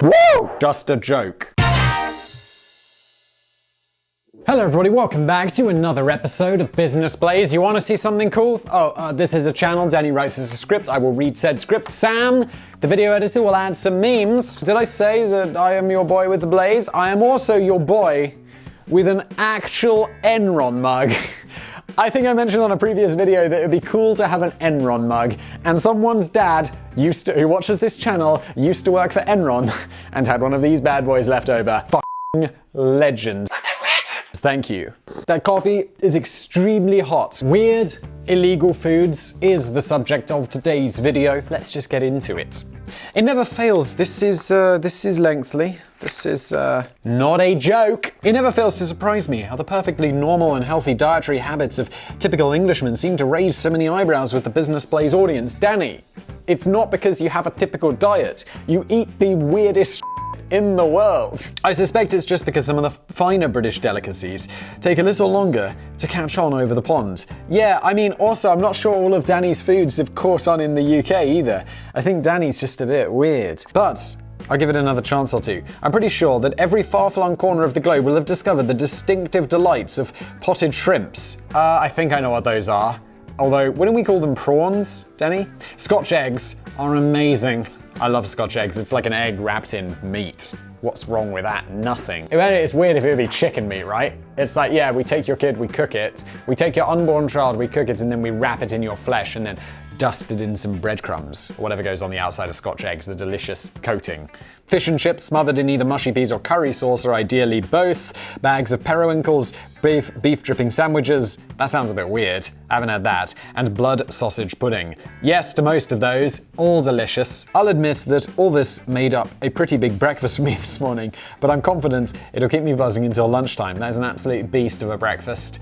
Woo! Just a joke. Hello everybody, welcome back to another episode of Business Blaze. You want to see something cool? This is a channel, Danny writes us a script, I will read said script. Sam, the video editor, will add some memes. Did I say that I am your boy with the blaze? I am also your boy with an actual Enron mug. I think I mentioned on a previous video that it would be cool to have an Enron mug, and someone's dad who watches this channel used to work for Enron and had one of these bad boys left over. F***ing legend. Thank you. That coffee is extremely hot. Weird, illegal foods is the subject of today's video. Let's just get into it. It never fails. This is lengthy. This is not a joke. It never fails to surprise me how the perfectly normal and healthy dietary habits of typical Englishmen seem to raise so many eyebrows with the Business Blaze audience. Danny, it's not because you have a typical diet. You eat the weirdest in the world. I suspect it's just because some of the finer British delicacies take a little longer to catch on over the pond. Yeah, I mean, also, I'm not sure all of Danny's foods have caught on in the UK either. I think Danny's just a bit weird. But I'll give it another chance or two. I'm pretty sure that every far-flung corner of the globe will have discovered the distinctive delights of potted shrimps. I think I know what those are. Although, wouldn't we call them prawns, Danny? Scotch eggs are amazing. I love Scotch eggs. It's like an egg wrapped in meat. What's wrong with that? Nothing. It's weird if it would be chicken meat, right? It's like, yeah, we take your kid, we cook it. We take your unborn child, we cook it, and then we wrap it in your flesh and then dust it in some breadcrumbs, or whatever goes on the outside of Scotch eggs, the delicious coating. Fish and chips smothered in either mushy peas or curry sauce, or ideally both. Bags of periwinkles, beef dripping sandwiches. That sounds a bit weird. I haven't had that. And blood sausage pudding. Yes to most of those. All delicious. I'll admit that all this made up a pretty big breakfast for me this morning, but I'm confident it'll keep me buzzing until lunchtime. That is an absolute beast of a breakfast.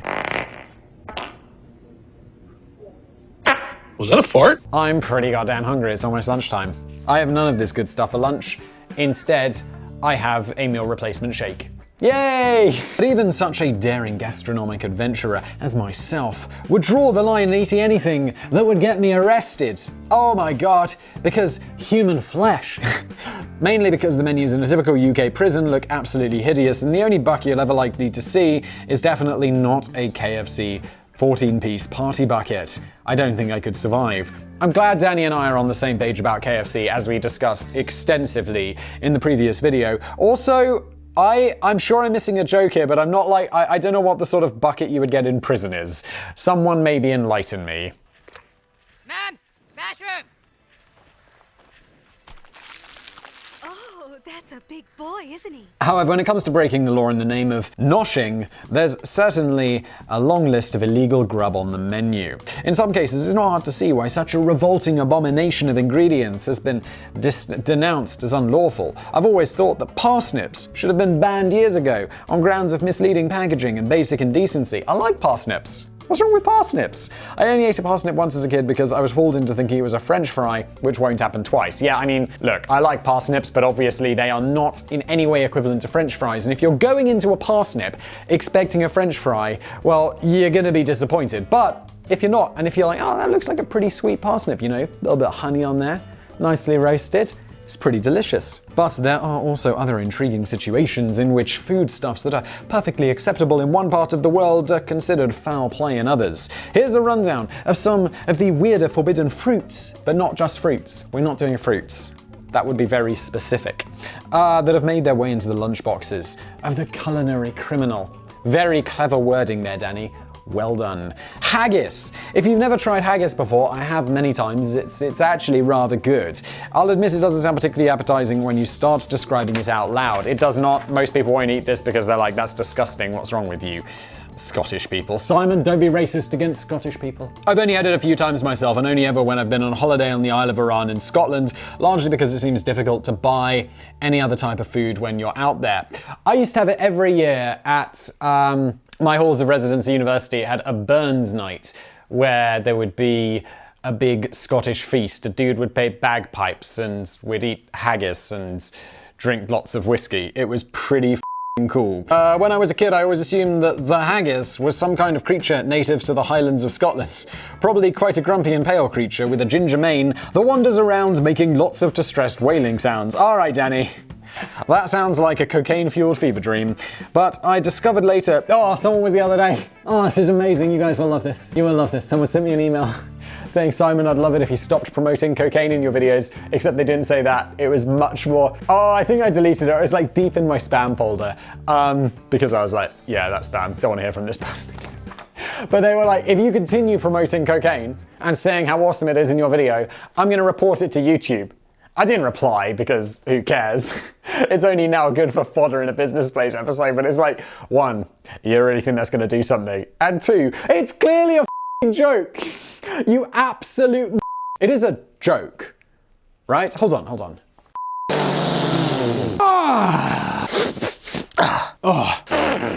Was that a fart? I'm pretty goddamn hungry. It's almost lunchtime. I have none of this good stuff for lunch. Instead, I have a meal replacement shake. Yay! But even such a daring gastronomic adventurer as myself would draw the line in eating anything that would get me arrested. Oh my god, because human flesh. Mainly because the menus in a typical UK prison look absolutely hideous, and the only bucket you'll ever likely to see is definitely not a KFC 14-piece party bucket. I don't think I could survive. I'm glad Danny and I are on the same page about KFC, as we discussed extensively in the previous video. Also, I'm sure I'm missing a joke here, but I'm not like, I don't know what the sort of bucket you would get in prison is. Someone maybe enlighten me. Man, bathroom! Oh, that's a big boy, isn't he? However, when it comes to breaking the law in the name of noshing, there's certainly a long list of illegal grub on the menu. In some cases, it's not hard to see why such a revolting abomination of ingredients has been denounced as unlawful. I've always thought that parsnips should have been banned years ago on grounds of misleading packaging and basic indecency. I like parsnips. What's wrong with parsnips? I only ate a parsnip once as a kid because I was fooled into thinking it was a French fry, which won't happen twice. Yeah, I mean, look, I like parsnips, but obviously they are not in any way equivalent to French fries. And if you're going into a parsnip expecting a French fry, well, you're gonna be disappointed. But if you're not, and if you're like, oh, that looks like a pretty sweet parsnip, you know, a little bit of honey on there, nicely roasted, it's pretty delicious. But there are also other intriguing situations in which foodstuffs that are perfectly acceptable in one part of the world are considered foul play in others. Here's a rundown of some of the weirder forbidden fruits, but not just fruits. We're not doing fruits. That would be very specific. That have made their way into the lunchboxes of the culinary criminal. Very clever wording there, Danny. Well done. Haggis. If you've never tried haggis before, I have many times. It's actually rather good. I'll admit it doesn't sound particularly appetizing when you start describing it out loud. It does not. Most people won't eat this because they're like, that's disgusting. What's wrong with you? Scottish people. Simon, don't be racist against Scottish people. I've only had it a few times myself, and only ever when I've been on holiday on the Isle of Arran in Scotland, largely because it seems difficult to buy any other type of food when you're out there. I used to have it every year at my halls of residence at university. Had a Burns night where there would be a big Scottish feast. A dude would play bagpipes and we'd eat haggis and drink lots of whiskey. It was pretty something cool. When I was a kid, I always assumed that the haggis was some kind of creature native to the Highlands of Scotland. Probably quite a grumpy and pale creature with a ginger mane that wanders around making lots of distressed wailing sounds. Alright, Danny. That sounds like a cocaine-fueled fever dream. But I discovered later... Oh, someone was the other day. Oh, this is amazing. You guys will love this. You will love this. Someone sent me an email saying, Simon, I'd love it if you stopped promoting cocaine in your videos, except they didn't say that. It was much more... Oh, I think I deleted it. It was like deep in my spam folder. Because I was like, yeah, that's spam. Don't want to hear from this person. But they were like, if you continue promoting cocaine and saying how awesome it is in your video, I'm going to report it to YouTube. I didn't reply because who cares? It's only now good for fodder in a Business Place episode, but it's like, one, you really think that's going to do something? And two, it's clearly a f***ing joke. You absolute... It is a joke, right? Hold on.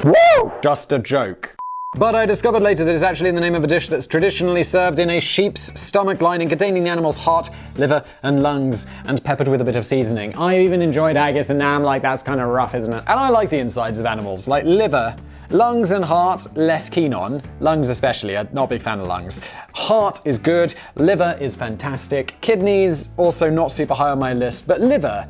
Woo! Just a joke. But I discovered later that it's actually in the name of a dish that's traditionally served in a sheep's stomach lining containing the animal's heart, liver, and lungs, and peppered with a bit of seasoning. I even enjoyed haggis, and now I'm like, that's kind of rough, isn't it? And I like the insides of animals, like liver. Lungs and heart, less keen on. Lungs especially, I'm not a big fan of lungs. Heart is good, liver is fantastic. Kidneys, also not super high on my list, but liver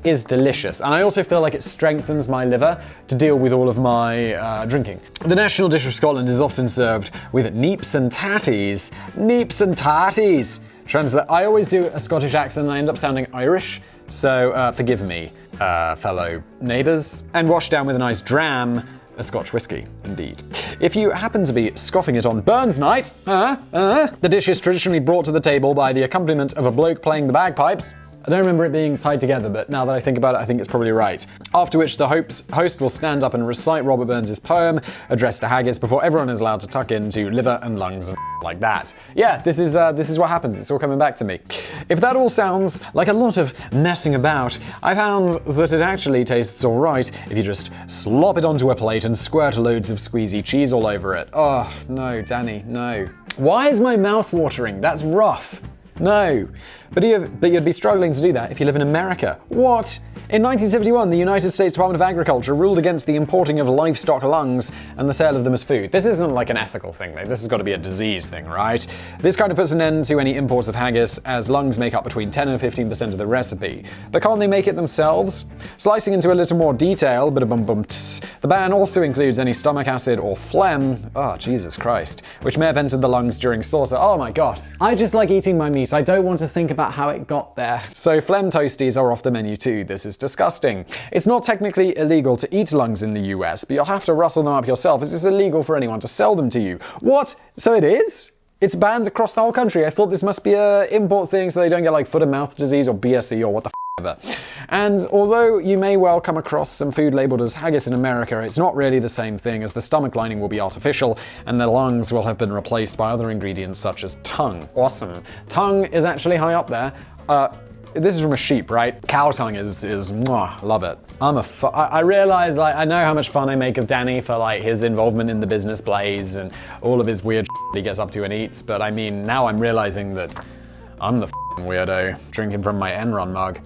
is delicious, and I also feel like it strengthens my liver to deal with all of my drinking. The national dish of Scotland is often served with neeps and tatties. Neeps and tatties! Translate. I always do a Scottish accent and I end up sounding Irish, so forgive me, fellow neighbours. And washed down with a nice dram, a Scotch whiskey, indeed. If you happen to be scoffing it on Burns night, the dish is traditionally brought to the table by the accompaniment of a bloke playing the bagpipes. I don't remember it being tied together, but now that I think about it, I think it's probably right. After which the host will stand up and recite Robert Burns' poem addressed to haggis before everyone is allowed to tuck into liver and lungs and like that. Yeah, this is what happens. It's all coming back to me. If that all sounds like a lot of messing about, I found that it actually tastes all right if you just slop it onto a plate and squirt loads of squeezy cheese all over it. Oh, no, Danny, no. Why is my mouth watering? That's rough. No. But you'd be struggling to do that if you live in America. What? In 1971, the United States Department of Agriculture ruled against the importing of livestock lungs and the sale of them as food. This isn't like an ethical thing, though. This has got to be a disease thing, right? This kind of puts an end to any imports of haggis, as lungs make up between 10 and 15% of the recipe. But can't they make it themselves? Slicing into a little more detail, the ban also includes any stomach acid or phlegm, oh, Jesus Christ, which may have entered the lungs during slaughter. Oh my God. I just like eating my meat. I don't want to think about how it got there. So phlegm toasties are off the menu too. This is disgusting. It's not technically illegal to eat lungs in the US, but you'll have to rustle them up yourself as it's illegal for anyone to sell them to you. What? So it is? It's banned across the whole country. I thought this must be a import thing so they don't get like foot and mouth disease or BSE or what the f*** ever. And although you may well come across some food labeled as haggis in America, it's not really the same thing, as the stomach lining will be artificial and the lungs will have been replaced by other ingredients such as tongue. Awesome. Tongue is actually high up there. This is from a sheep, right? Cow tongue is mwah, love it. I realize, like, I know how much fun I make of Danny for like his involvement in the Business Blaze and all of his weird he gets up to and eats, but I mean, now I'm realizing that I'm the weirdo drinking from my Enron mug.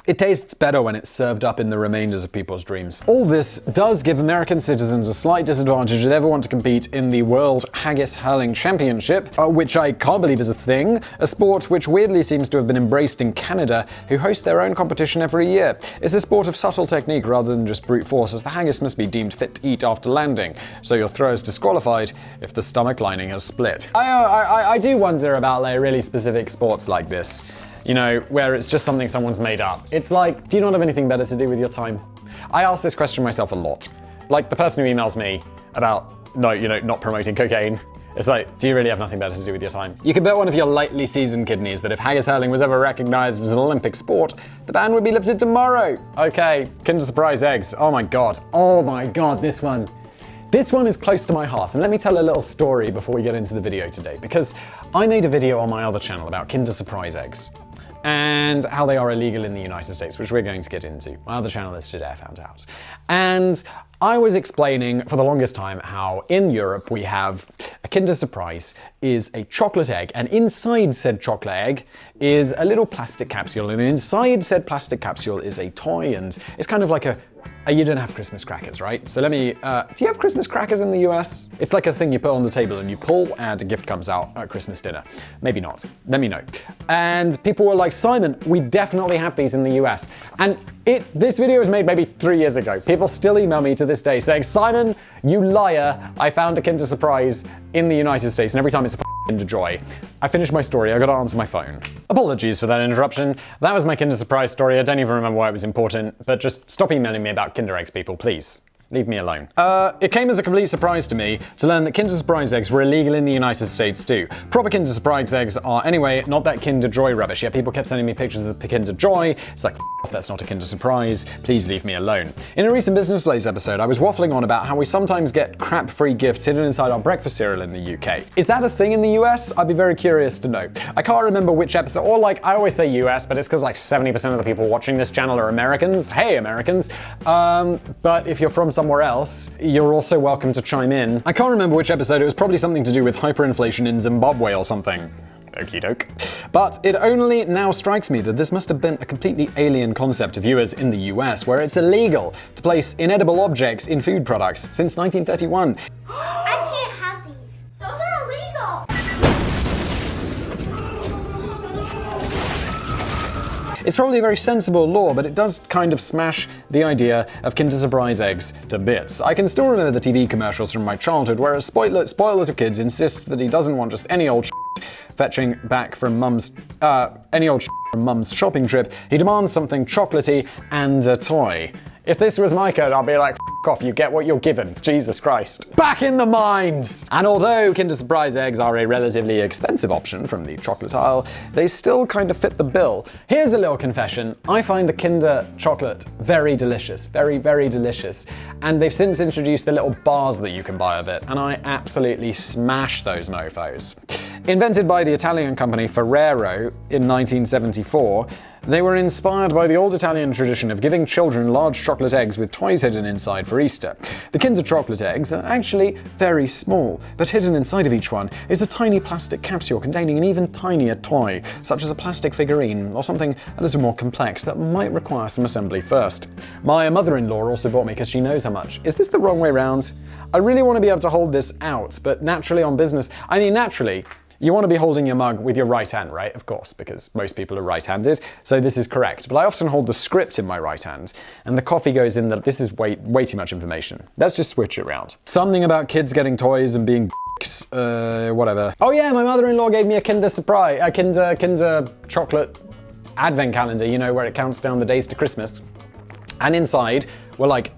It tastes better when it's served up in the remainders of people's dreams. All this does give American citizens a slight disadvantage if they ever want to compete in the World Haggis Hurling Championship, which I can't believe is a thing, a sport which weirdly seems to have been embraced in Canada, who host their own competition every year. It's a sport of subtle technique rather than just brute force, as the haggis must be deemed fit to eat after landing, so your throw is disqualified if the stomach lining has split. I do wonder about like really specific sports like this, you know, where it's just something someone's made up. It's like, do you not have anything better to do with your time? I ask this question myself a lot. Like the person who emails me about, not promoting cocaine. It's like, do you really have nothing better to do with your time? You could bet one of your lightly seasoned kidneys that if haggis hurling was ever recognized as an Olympic sport, the ban would be lifted tomorrow. Okay, Kinder Surprise eggs. Oh my God, this one. This one is close to my heart, and let me tell a little story before we get into the video today, because I made a video on my other channel about Kinder Surprise eggs and how they are illegal in the United States, which we're going to get into. My other channel is Today I Found Out. And I was explaining for the longest time how in Europe we have a Kinder Surprise is a chocolate egg, and inside said chocolate egg is a little plastic capsule, and inside said plastic capsule is a toy, and it's kind of like a You don't have Christmas crackers, right? So let me, do you have Christmas crackers in the US? It's like a thing you put on the table and you pull and a gift comes out at Christmas dinner. Maybe not. Let me know. And people were like, Simon, we definitely have these in the US. And this video was made maybe 3 years ago. People still email me to this day saying, Simon, you liar, I found a Kinder Surprise in the United States, and every time it's a Kinder Joy. I finished my story, I gotta answer my phone. Apologies for that interruption. That was my Kinder Surprise story. I don't even remember why it was important, but just stop emailing me about Kinder Eggs, people, please. Leave me alone. It came as a complete surprise to me to learn that Kinder Surprise eggs were illegal in the United States too. Proper Kinder Surprise eggs are anyway not that Kinder Joy rubbish. Yeah, people kept sending me pictures of the Kinder Joy. It's like, that's not a Kinder Surprise. Please leave me alone. In a recent Business Blaze episode, I was waffling on about how we sometimes get crap-free gifts hidden inside our breakfast cereal in the UK. Is that a thing in the US? I'd be very curious to know. I can't remember which episode, or like, I always say US, but it's because like 70% of the people watching this channel are Americans. Hey, Americans. But if you're from somewhere else, you're also welcome to chime in. I can't remember which episode, it was probably something to do with hyperinflation in Zimbabwe or something. Okie doke. But it only now strikes me that this must have been a completely alien concept to viewers in the US, where it's illegal to place inedible objects in food products since 1931. I can't have these. Those are illegal. It's probably a very sensible law, but it does kind of smash the idea of Kinder Surprise eggs to bits. I can still remember the TV commercials from my childhood where a spoiled little kid insists that he doesn't want just any old fetching back from mum's from mum's shopping trip. He demands something chocolatey and a toy. If this was my code, I'd be like, F off, you get what you're given. Jesus Christ. Back in the mines! And although Kinder Surprise eggs are a relatively expensive option from the chocolate aisle, they still kind of fit the bill. Here's a little confession. I find the Kinder chocolate very delicious. Very, very delicious. And they've since introduced the little bars that you can buy of it, and I absolutely smash those mofos. Invented by the Italian company Ferrero in 1974, they were inspired by the old Italian tradition of giving children large chocolate eggs with toys hidden inside for Easter. The Kinder chocolate eggs are actually very small, but hidden inside of each one is a tiny plastic capsule containing an even tinier toy, such as a plastic figurine or something a little more complex that might require some assembly first. My mother-in-law also bought me because she knows how much. Is this the wrong way round? I really want to be able to hold this out, but naturally on business, naturally, you want to be holding your mug with your right hand, right? Of course, because most people are right-handed, so this is correct. But I often hold the script in my right hand, and the coffee goes in the... This is way too much information. Let's just switch it around. Something about kids getting toys and being whatever. Oh yeah, my mother-in-law gave me a Kinder Surprise, a Kinder chocolate advent calendar, you know, where it counts down the days to Christmas. And inside were like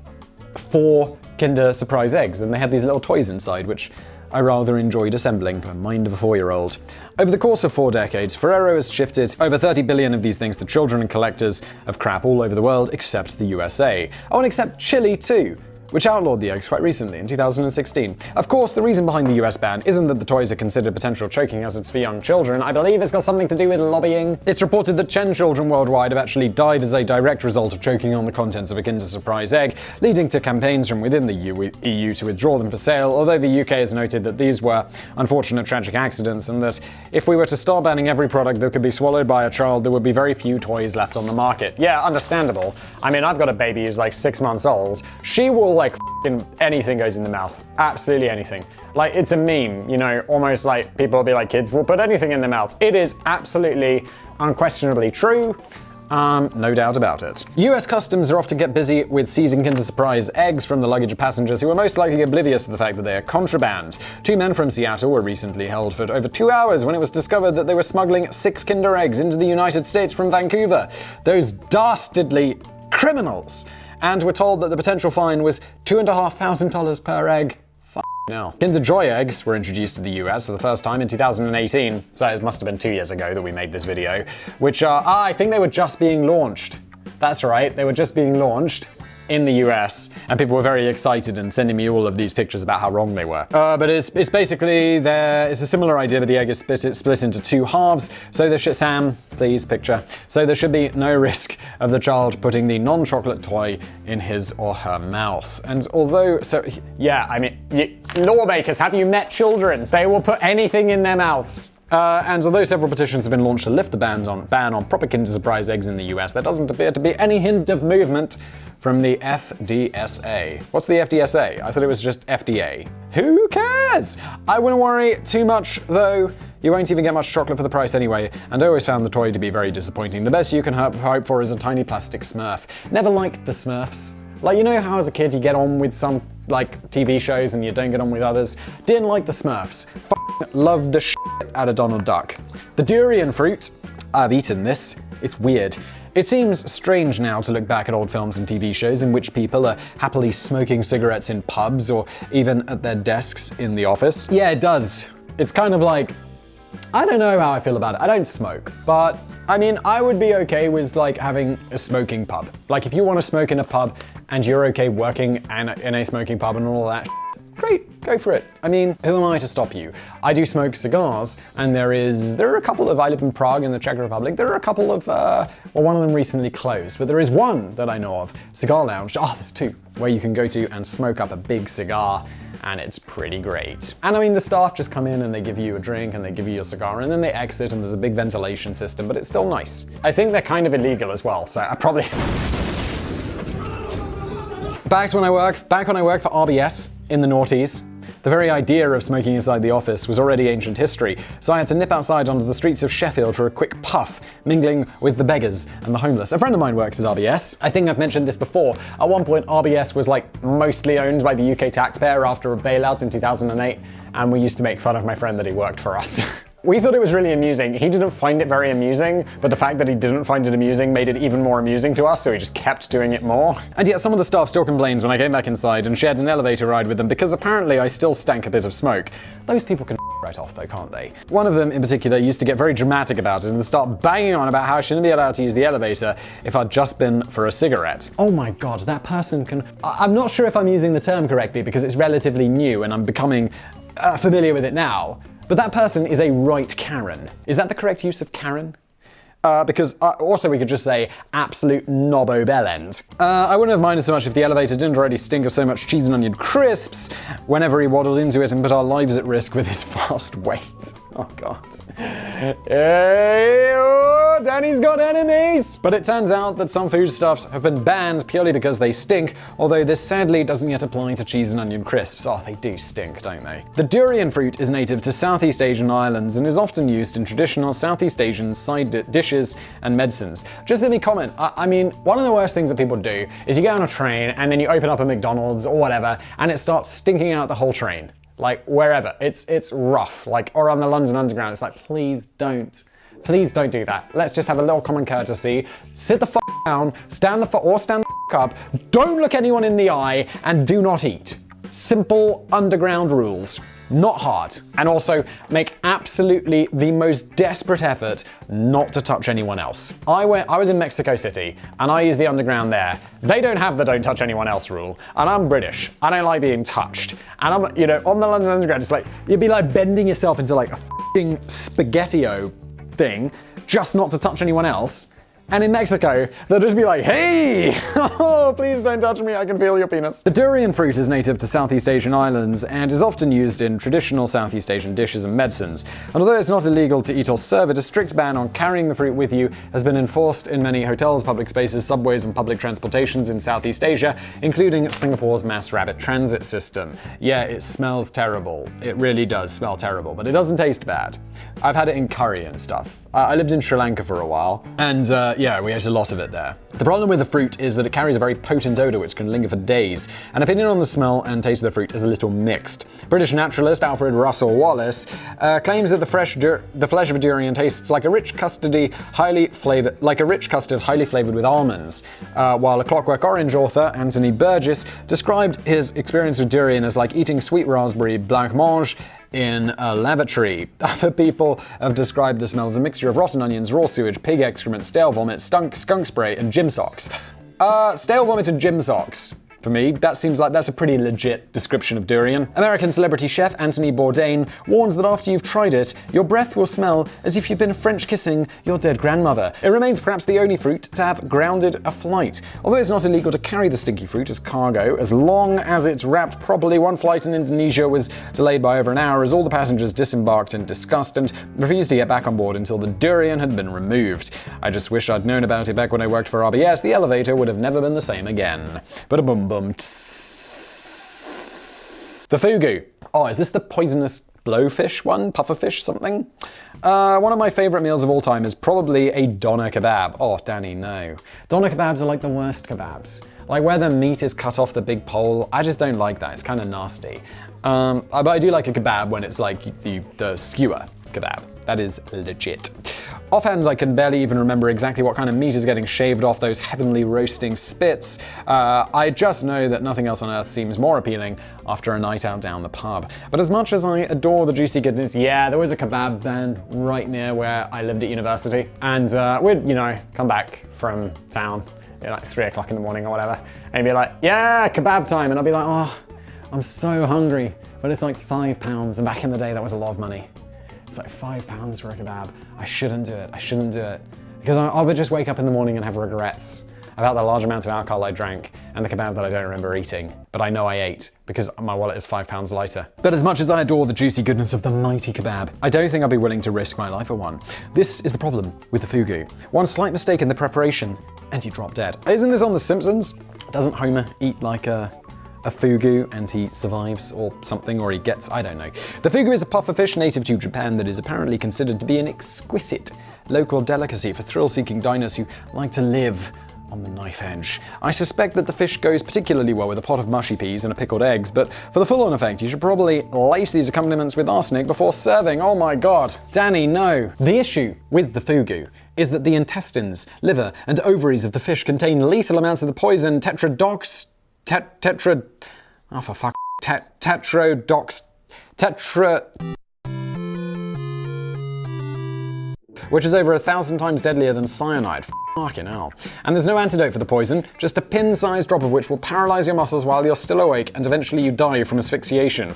4 Kinder Surprise eggs, and they had these little toys inside, which I rather enjoyed assembling. The mind of a 4-year-old. Over the course of 4 decades, Ferrero has shifted over 30 billion of these things to children and collectors of crap all over the world, except the USA. Oh, and except Chile too, which outlawed the eggs quite recently, in 2016. Of course, the reason behind the US ban isn't that the toys are considered potential choking hazards for young children. I believe it's got something to do with lobbying. It's reported that 10 children worldwide have actually died as a direct result of choking on the contents of a Kinder Surprise egg, leading to campaigns from within the EU to withdraw them for sale, although the UK has noted that these were unfortunate tragic accidents, and that if we were to start banning every product that could be swallowed by a child, there would be very few toys left on the market. Yeah, understandable. I've got a baby who's like 6 months old. She will anything goes in the mouth. Absolutely anything. Like, it's a meme, you know, almost like people will be like, kids will put anything in their mouths. It is absolutely, unquestionably true. No doubt about it. US Customs are off to get busy with seizing Kinder Surprise eggs from the luggage of passengers who are most likely oblivious to the fact that they are contraband. 2 men from Seattle were recently held for over 2 hours when it was discovered that they were smuggling 6 Kinder eggs into the United States from Vancouver. Those dastardly criminals! And we're told that the potential fine was $2,500 per egg. Now, Kinder Joy eggs were introduced to the US for the first time in 2018, so it must have been 2 years ago that we made this video, which are, I think they were just being launched. That's right, they were just being launched in the US, and people were very excited and sending me all of these pictures about how wrong they were. But it's basically it's a similar idea, but the egg is split into 2 halves. So there should, Sam, please picture. So there should be no risk of the child putting the non-chocolate toy in his or her mouth. And although, lawmakers, have you met children? They will put anything in their mouths. And although several petitions have been launched to lift the ban on proper Kinder Surprise eggs in the US, there doesn't appear to be any hint of movement from the FDSA. What's the FDSA? I thought it was just FDA. Who cares? I wouldn't worry too much, though. You won't even get much chocolate for the price anyway, and I always found the toy to be very disappointing. The best you can hope for is a tiny plastic Smurf. Never liked the Smurfs. Like, you know how as a kid you get on with some, like, TV shows and you don't get on with others? Didn't like the Smurfs. Loved the shit out of Donald Duck. The Durian Fruit. I've eaten this. It's weird. It seems strange now to look back at old films and TV shows in which people are happily smoking cigarettes in pubs or even at their desks in the office. Yeah, it does. It's kind of like, I don't know how I feel about it. I don't smoke, but I mean, I would be okay with like having a smoking pub. Like if you want to smoke in a pub and you're okay working in a smoking pub and all that, great, go for it. I mean, who am I to stop you? I do smoke cigars, and there are a couple of, I live in Prague in the Czech Republic, there are a couple of, well, one of them recently closed, but there is one that I know of, Cigar Lounge, there's two, where you can go to and smoke up a big cigar, and it's pretty great. And I mean, the staff just come in and they give you a drink and they give you your cigar and then they exit and there's a big ventilation system, but it's still nice. I think they're kind of illegal as well, so I probably... Back when I worked for RBS in the noughties, the very idea of smoking inside the office was already ancient history, so I had to nip outside onto the streets of Sheffield for a quick puff, mingling with the beggars and the homeless. A friend of mine works at RBS. I think I've mentioned this before. At one point, RBS was like mostly owned by the UK taxpayer after a bailout in 2008, and we used to make fun of my friend that he worked for us. We thought it was really amusing. He didn't find it very amusing, but the fact that he didn't find it amusing made it even more amusing to us, so he just kept doing it more. And yet some of the staff still complained when I came back inside and shared an elevator ride with them because apparently I still stank a bit of smoke. Those people can right off though, can't they? One of them in particular used to get very dramatic about it and start banging on about how I shouldn't be allowed to use the elevator if I'd just been for a cigarette. Oh my god, that person can... I'm not sure if I'm using the term correctly because it's relatively new and I'm becoming familiar with it now. But that person is a right Karen. Is that the correct use of Karen? Because also we could just say absolute knobbo bellend. I wouldn't have minded so much if the elevator didn't already stink of so much cheese and onion crisps whenever he waddled into it and put our lives at risk with his fast weight. Oh god. Hey, oh, Danny's got enemies! But it turns out that some foodstuffs have been banned purely because they stink, although this sadly doesn't yet apply to cheese and onion crisps. Oh, they do stink, don't they? The durian fruit is native to Southeast Asian islands and is often used in traditional Southeast Asian side dishes and medicines. Just let me comment, I mean, one of the worst things that people do is you get on a train and then you open up a McDonald's or whatever and it starts stinking out the whole train. Like, wherever. It's rough. Like, or on the London Underground, it's like, please don't do that. Let's just have a little common courtesy. Sit the f*** down, stand the f*** up, don't look anyone in the eye, and do not eat. Simple underground rules. Not hard. And also, make absolutely the most desperate effort not to touch anyone else. I was in Mexico City, and I used the underground there. They don't have the don't touch anyone else rule, and I'm British. I don't like being touched. And I'm, you know, on the London Underground, it's like, you'd be like bending yourself into like a f***ing spaghetti-o thing, just not to touch anyone else. And in Mexico, they'll just be like, hey, oh, please don't touch me, I can feel your penis. The durian fruit is native to Southeast Asian islands and is often used in traditional Southeast Asian dishes and medicines. And although it's not illegal to eat or serve it, a strict ban on carrying the fruit with you has been enforced in many hotels, public spaces, subways, and public transportations in Southeast Asia, including Singapore's mass rapid transit system. Yeah, it smells terrible. It really does smell terrible, but it doesn't taste bad. I've had it in curry and stuff. I lived in Sri Lanka for a while, and yeah, we ate a lot of it there. The problem with the fruit is that it carries a very potent odor which can linger for days. An opinion on the smell and taste of the fruit is a little mixed. British naturalist Alfred Russel Wallace claims that the flesh of a durian tastes like a rich custard highly flavored with almonds, while A Clockwork Orange author Anthony Burgess described his experience with durian as like eating sweet raspberry blancmange in a lavatory. Other people have described the smell as a mixture of rotten onions, raw sewage, pig excrement, stale vomit, skunk spray, and gym socks. Stale vomit and gym socks. for me. That seems like that's a pretty legit description of durian. American celebrity chef Anthony Bourdain warns that after you've tried it, your breath will smell as if you've been French kissing your dead grandmother. It remains perhaps the only fruit to have grounded a flight. Although it's not illegal to carry the stinky fruit as cargo, as long as it's wrapped properly, one flight in Indonesia was delayed by over an hour as all the passengers disembarked in disgust and refused to get back on board until the durian had been removed. I just wish I'd known about it back when I worked for RBS. The elevator would have never been the same again. But a boom boom. The fugu. Oh, is this the poisonous blowfish one? Pufferfish something? One of my favourite meals of all time is probably a doner kebab. Oh, Danny, no. Doner kebabs are like the worst kebabs. Like where the meat is cut off the big pole, I just don't like that. It's kind of nasty. But I do like a kebab when it's like the skewer kebab. That is legit. Offhand, I can barely even remember exactly what kind of meat is getting shaved off those heavenly roasting spits. I just know that nothing else on earth seems more appealing after a night out down the pub. But as much as I adore the juicy goodness, yeah, there was a kebab van right near where I lived at university. And we'd, come back from town at like 3 o'clock in the morning or whatever, and be like, yeah, kebab time. And I'd be like, oh, I'm so hungry. But it's like £5, and back in the day, that was a lot of money. It's like £5 for a kebab. I shouldn't do it. Because I would just wake up in the morning and have regrets about the large amount of alcohol I drank and the kebab that I don't remember eating. But I know I ate because my wallet is £5 lighter. But as much as I adore the juicy goodness of the mighty kebab, I don't think I'd be willing to risk my life for one. This is the problem with the fugu. One slight mistake in the preparation and you drop dead. Isn't this on The Simpsons? Doesn't Homer eat like a fugu and he survives or something, or he gets, I don't know. The fugu is a pufferfish native to Japan that is apparently considered to be an exquisite local delicacy for thrill-seeking diners who like to live on the knife edge. I suspect that the fish goes particularly well with a pot of mushy peas and a pickled eggs, but for the full-on effect, you should probably lace these accompaniments with arsenic before serving. Oh my god. Danny, no. The issue with the fugu is that the intestines, liver, and ovaries of the fish contain lethal amounts of the poison tetrodox, which is over 1,000 times deadlier than cyanide. Fucking hell. And there's no antidote for the poison, just a pin-sized drop of which will paralyze your muscles while you're still awake, and eventually you die from asphyxiation.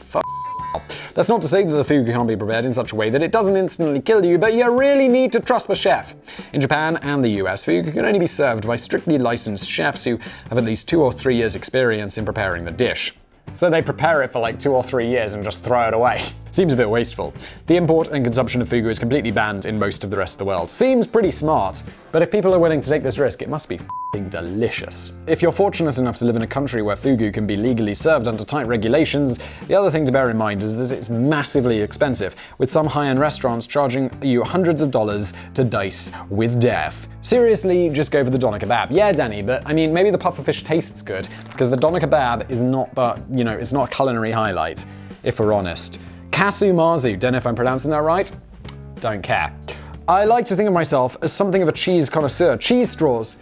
That's not to say that the fugu can't be prepared in such a way that it doesn't instantly kill you, but you really need to trust the chef. In Japan and the US, fugu can only be served by strictly licensed chefs who have at least 2 or 3 years experience in preparing the dish. So they prepare it for like 2 or 3 years and just throw it away. Seems a bit wasteful. The import and consumption of fugu is completely banned in most of the rest of the world. Seems pretty smart, but if people are willing to take this risk, it must be f***ing delicious. If you're fortunate enough to live in a country where fugu can be legally served under tight regulations, the other thing to bear in mind is that it's massively expensive, with some high-end restaurants charging you hundreds of dollars to dice with death. Seriously, just go for the doner kebab. Yeah, Danny, but I mean, maybe the pufferfish tastes good, because the doner kebab is not it's not a culinary highlight, if we're honest. Kasumazu, don't know if I'm pronouncing that right. Don't care. I like to think of myself as something of a cheese connoisseur. Cheese straws.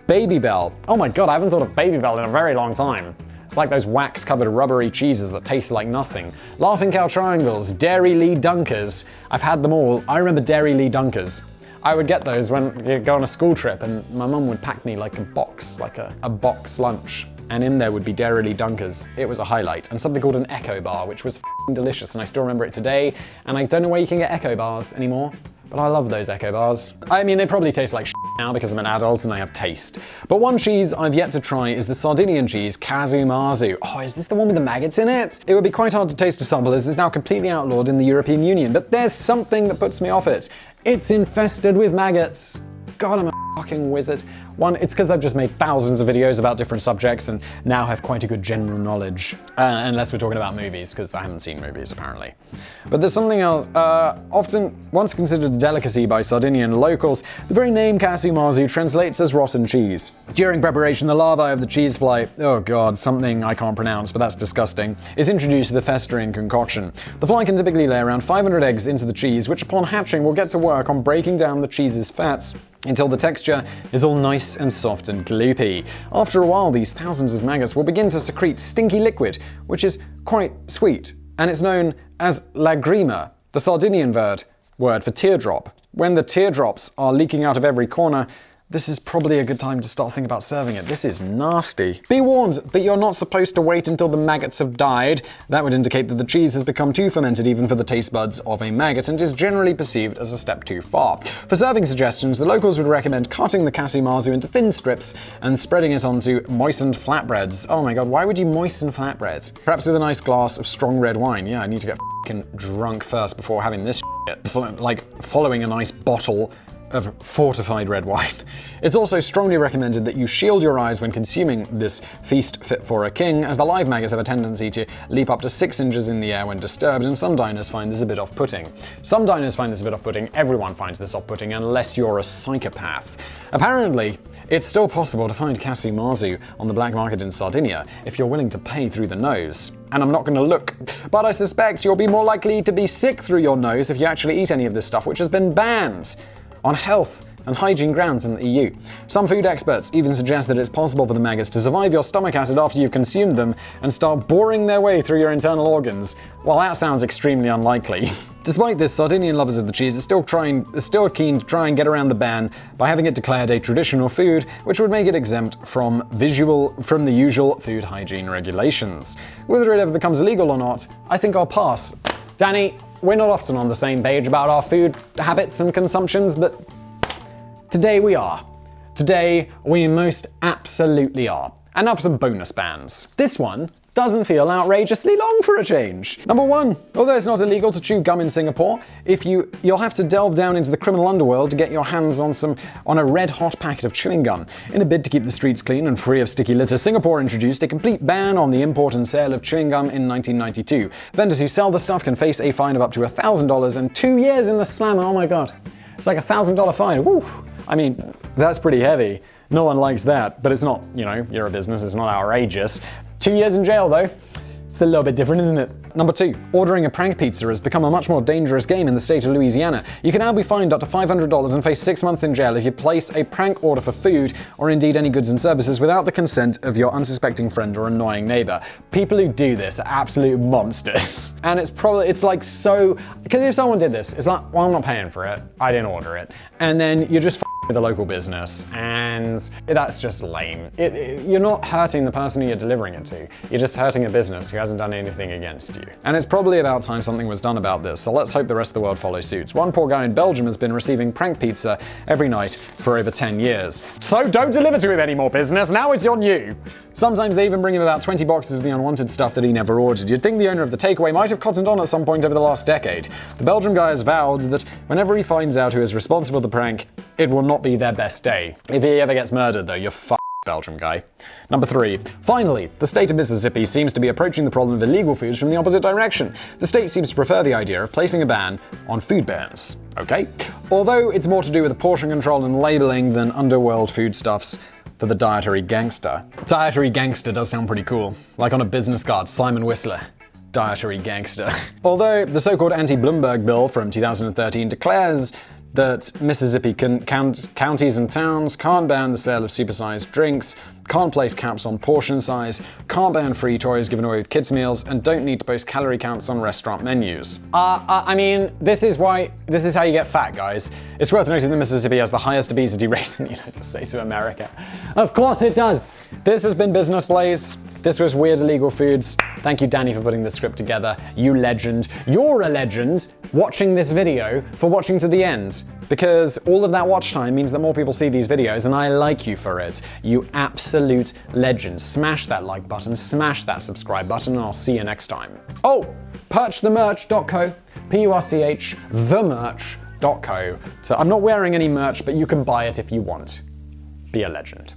Baby Bell. Oh my god, I haven't thought of Baby Bell in a very long time. It's like those wax-covered rubbery cheeses that taste like nothing. Laughing Cow Triangles, Dairy Lee Dunkers. I've had them all. I remember Dairy Lee Dunkers. I would get those when you go on a school trip, and my mum would pack me like a box, like a box lunch. And in there would be Dairy Lee Dunkers. It was a highlight. And something called an Echo Bar, which was f***ing delicious, and I still remember it today. And I don't know where you can get Echo Bars anymore, but I love those Echo Bars. I mean, they probably taste like now because I'm an adult and I have taste. But one cheese I've yet to try is the Sardinian cheese, Kasumazu. Oh, is this the one with the maggots in it? It would be quite hard to taste a sample as it's now completely outlawed in the European Union, but there's something that puts me off it. It's infested with maggots. God, I'm a fucking wizard. One, it's because I've just made thousands of videos about different subjects and now have quite a good general knowledge. Unless we're talking about movies, because I haven't seen movies, apparently. But there's something else. Often, once considered a delicacy by Sardinian locals, the very name Kasumazu translates as rotten cheese. During preparation, the larvae of the cheese fly, oh god, something I can't pronounce, but that's disgusting, is introduced to the festering concoction. The fly can typically lay around 500 eggs into the cheese, which upon hatching will get to work on breaking down the cheese's fats until the texture is all nice and soft and gloopy. After a while, these thousands of maggots will begin to secrete stinky liquid, which is quite sweet, and it's known as lagrima, the Sardinian word for teardrop. When the teardrops are leaking out of every corner, this is probably a good time to start thinking about serving it. This is nasty. Be warned that you're not supposed to wait until the maggots have died. That would indicate that the cheese has become too fermented even for the taste buds of a maggot and is generally perceived as a step too far. For serving suggestions, the locals would recommend cutting the casu marzu into thin strips and spreading it onto moistened flatbreads. Oh my god, why would you moisten flatbreads? Perhaps with a nice glass of strong red wine. Yeah, I need to get f***ing drunk first before having this shit. Like following a nice bottle of fortified red wine. It's also strongly recommended that you shield your eyes when consuming this feast fit for a king, as the live maggots have a tendency to leap up to 6 inches in the air when disturbed, and some diners find this a bit off-putting. Everyone finds this off-putting unless you're a psychopath. Apparently, it's still possible to find casu marzu on the black market in Sardinia if you're willing to pay through the nose. And I'm not going to look, but I suspect you'll be more likely to be sick through your nose if you actually eat any of this stuff, which has been banned on health and hygiene grounds in the EU. Some food experts even suggest that it's possible for the maggots to survive your stomach acid after you've consumed them and start boring their way through your internal organs. Well, that sounds extremely unlikely. Despite this, Sardinian lovers of the cheese are still keen to try and get around the ban by having it declared a traditional food, which would make it exempt from the usual food hygiene regulations. Whether it ever becomes illegal or not, I think I'll pass. Danny, we're not often on the same page about our food habits and consumptions, but today we are. Today we most absolutely are. And now for some bonus bans. This one doesn't feel outrageously long for a change. Number 1, although it's not illegal to chew gum in Singapore, you'll have to delve down into the criminal underworld to get your hands on a red-hot packet of chewing gum. In a bid to keep the streets clean and free of sticky litter, Singapore introduced a complete ban on the import and sale of chewing gum in 1992. Vendors who sell the stuff can face a fine of up to $1,000 and 2 years in the slammer. Oh my god. It's like $1,000 fine. Woo! I mean, that's pretty heavy. No one likes that, but it's not, you're a business, it's not outrageous. 2 years in jail, though. It's a little bit different, isn't it? Number 2, ordering a prank pizza has become a much more dangerous game in the state of Louisiana. You can now be fined up to $500 and face 6 months in jail if you place a prank order for food, or indeed any goods and services, without the consent of your unsuspecting friend or annoying neighbor. People who do this are absolute monsters. And it's like so, because if someone did this, it's like, well, I'm not paying for it, I didn't order it. And then you're just with a local business, and that's just lame. You're not hurting the person who you're delivering it to. You're just hurting a business who hasn't done anything against you. And it's probably about time something was done about this, so let's hope the rest of the world follows suit. One poor guy in Belgium has been receiving prank pizza every night for over 10 years. So don't deliver to him anymore, business. Now it's on you. Sometimes they even bring him about 20 boxes of the unwanted stuff that he never ordered. You'd think the owner of the takeaway might have cottoned on at some point over the last decade. The Belgian guy has vowed that whenever he finds out who is responsible for the prank, it will not be their best day. If he ever gets murdered, though, you're f***ed, Belgium guy. Number 3. Finally, the state of Mississippi seems to be approaching the problem of illegal foods from the opposite direction. The state seems to prefer the idea of placing a ban on food bans. Okay? Although it's more to do with portion control and labeling than underworld foodstuffs for the dietary gangster. Dietary gangster does sound pretty cool. Like on a business card, Simon Whistler. Dietary gangster. Although the so-called anti-Bloomberg bill from 2013 declares that Mississippi counties and towns can't ban the sale of supersized drinks, can't place caps on portion size, can't ban free toys given away with kids' meals, and don't need to post calorie counts on restaurant menus. I mean, this is how you get fat, guys. It's worth noting that Mississippi has the highest obesity rate in the United States of America. Of course it does. This has been Business Blaze. This was Weird Illegal Foods. Thank you, Danny, for putting the script together. You legend. You're a legend watching this video for watching to the end, because all of that watch time means that more people see these videos, and I like you for it. You absolute legend. Smash that like button, smash that subscribe button, and I'll see you next time. Oh, purchthemerch.co, P-U-R-C-H, themerch.co. So I'm not wearing any merch, but you can buy it if you want. Be a legend.